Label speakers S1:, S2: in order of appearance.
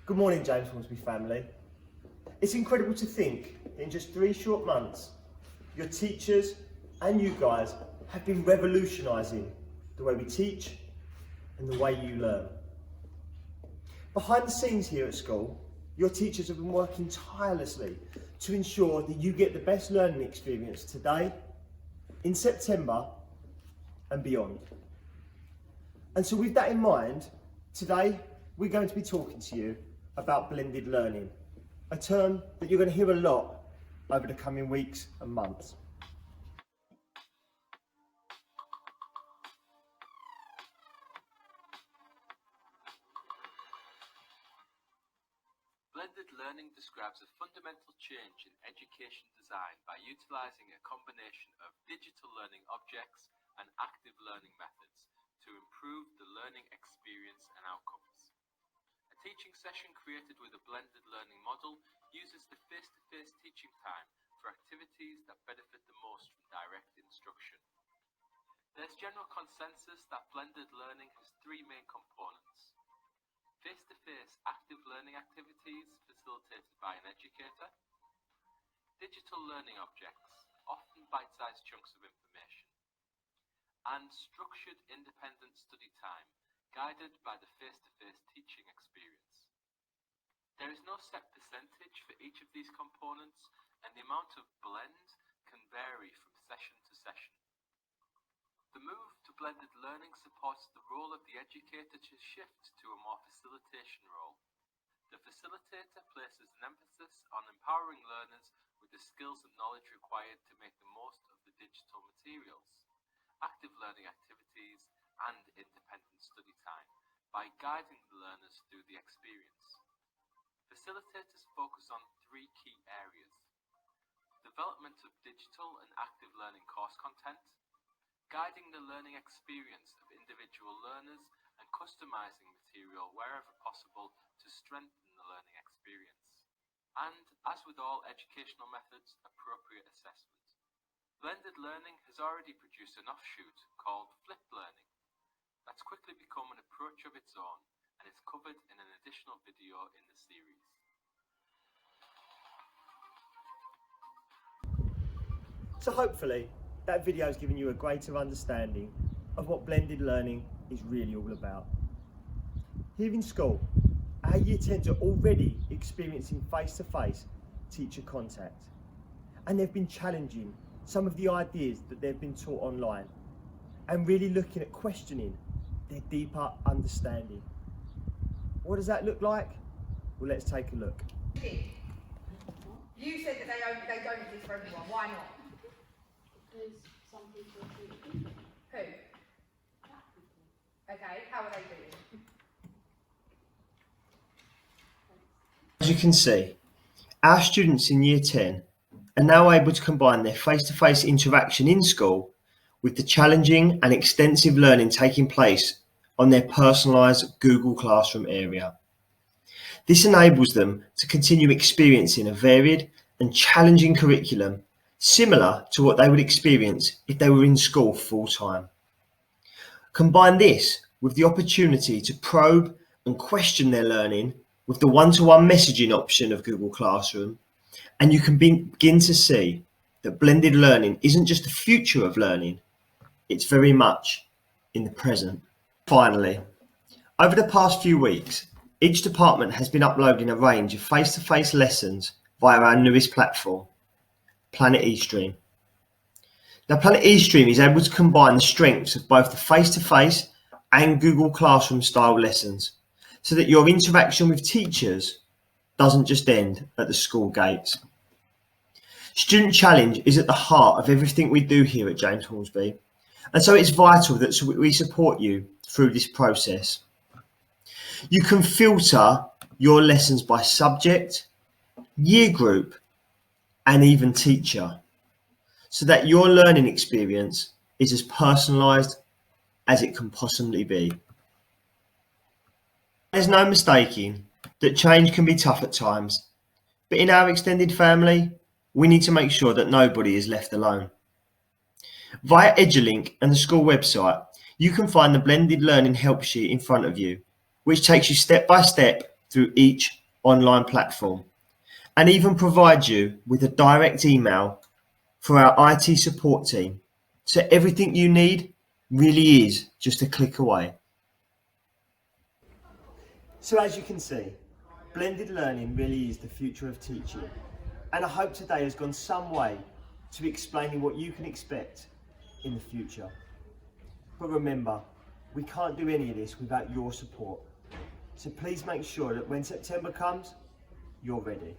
S1: Good morning, James Hornsby family. It's incredible to think that in just 3 short months, your teachers and you guys have been revolutionising the way we teach and the way you learn. Behind the scenes here at school, your teachers have been working tirelessly to ensure that you get the best learning experience today, in September and beyond. And so with that in mind, today we're going to be talking to you about blended learning, a term that you're going to hear a lot over the coming weeks and months.
S2: Blended learning describes a fundamental change in education design by utilising a combination of digital learning objects and active learning methods to improve the learning experience and outcomes. A teaching session created with a blended learning model uses the face-to-face teaching time for activities that benefit the most from direct instruction. There's general consensus that blended learning has 3 main components: face-to-face active learning activities facilitated by an educator, digital learning objects, often bite-sized chunks of information, and structured independent study time guided by the face-to-face teaching experience. There is no set percentage for each of these components, and the amount of blend can vary from session to session. The move to blended learning supports the role of the educator to shift to a more facilitation role. The facilitator places an emphasis on empowering learners with the skills and knowledge required to make the most of the digital materials, active learning activities, and independent study time by guiding the learners through the experience. Facilitators focus on 3 key areas: development of digital and active learning course content, guiding the learning experience of individual learners, and customizing material wherever possible to strengthen the learning experience. And, as with all educational methods, appropriate assessment. Blended learning has already produced an offshoot called flipped learning that's quickly become an approach of its own, and is covered in an additional video in the series.
S1: So hopefully that video has given you a greater understanding of what blended learning is really all about. Here in school, our Year 10s are already experiencing face-to-face teacher contact, and they've been challenging some of the ideas that they've been taught online and really looking at questioning their deeper understanding. What does that look like? Well, let's take a look.
S3: You said that they don't exist for everyone. Why not?
S4: Because some people are treated differently.
S3: Who?
S4: Black people.
S3: Okay, how are they doing?
S1: As you can see, our students in Year 10 are now able to combine their face-to-face interaction in school with the challenging and extensive learning taking place on their personalised Google Classroom area. This enables them to continue experiencing a varied and challenging curriculum similar to what they would experience if they were in school full-time. Combine this with the opportunity to probe and question their learning with the one-to-one messaging option of Google Classroom, and you can begin to see that blended learning isn't just the future of learning, it's very much in the present. Finally, over the past few weeks, each department has been uploading a range of face-to-face lessons via our newest platform, Planet eStream. Now, Planet eStream is able to combine the strengths of both the face-to-face and Google Classroom style lessons so that your interaction with teachers doesn't just end at the school gates. Student challenge is at the heart of everything we do here at James Hornsby, and so it's vital that we support you through this process. You can filter your lessons by subject, year group, and even teacher, so that your learning experience is as personalised as it can possibly be. There's no mistaking that change can be tough at times, but in our extended family, we need to make sure that nobody is left alone. Via EduLink and the school website, you can find the blended learning help sheet in front of you, which takes you step by step through each online platform, and even provide you with a direct email for our IT support team. So everything you need really is just a click away. So as you can see, blended learning really is the future of teaching. And I hope today has gone some way to explaining what you can expect in the future. But remember, we can't do any of this without your support. So please make sure that when September comes, you're ready.